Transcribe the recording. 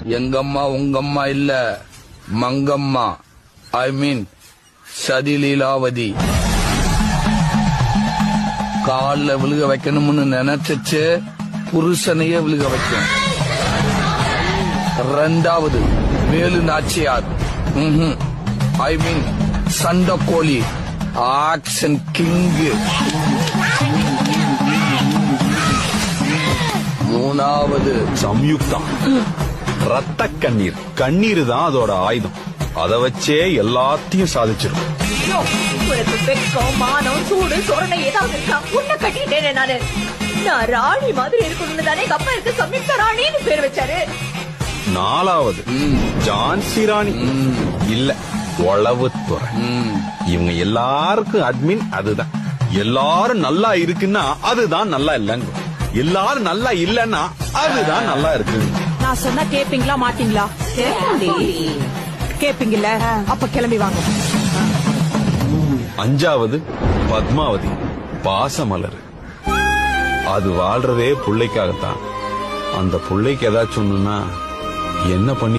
எங்கம்மா உங்கம்மா இல்ல, மங்கம்மா. ஐ மீன் சதிலீலாவதி. கால்ல விழுக வைக்கணும்னு நினைச்சு புருஷனையே விழுக வைக்கும். ரெண்டாவது வேலு நாச்சியார். ஐ மீன் சண்டக்கோழி, ஆக்ஷன் கிங்கு. மூணாவது சம்யுக்தா. ரத்த கண்ணீர். கண்ணீர் தான் அதோட ஆயுதம். அத வச்சே எல்லாத்தையும் சாதிச்சிடும். உனக்கு வெக்கம், மானம், சூடு, சொரணை ஏதாவது இருக்கா? உன்னை கட்டிட்டேனே நானு. நான் ராணி மாதிரி இருக்கணும்னு தானே எங்க அப்பா இருக்கு சம்யுக்தா ராணின்னு பேர் வச்சாரு. நாலாவது ஜான்சி ராணி. இல்ல, உளவுத்துறை. இவங்க எல்லாருக்கும் அட்மின் அதுதான். எல்லாரும் நல்லா இருக்குன்னா அதுதான் நல்லா இல்லங்க. எல்லாரும் நல்லா இல்லன்னா அதுதான் நல்லா இருக்கு. நான் சொன்னா கேப்பீங்களா மாட்டீங்களா? கேப்பீங்கல்ல, அப்ப கிளம்பி வாங்க. அஞ்சாவது பத்மாவதி, பாசமலர். அது வாழ்றதே புள்ளைக்காகத்தான். அந்த புள்ளைக்கு ஏதாச்சும் ஒண்ணுன்னா என்ன பண்ணி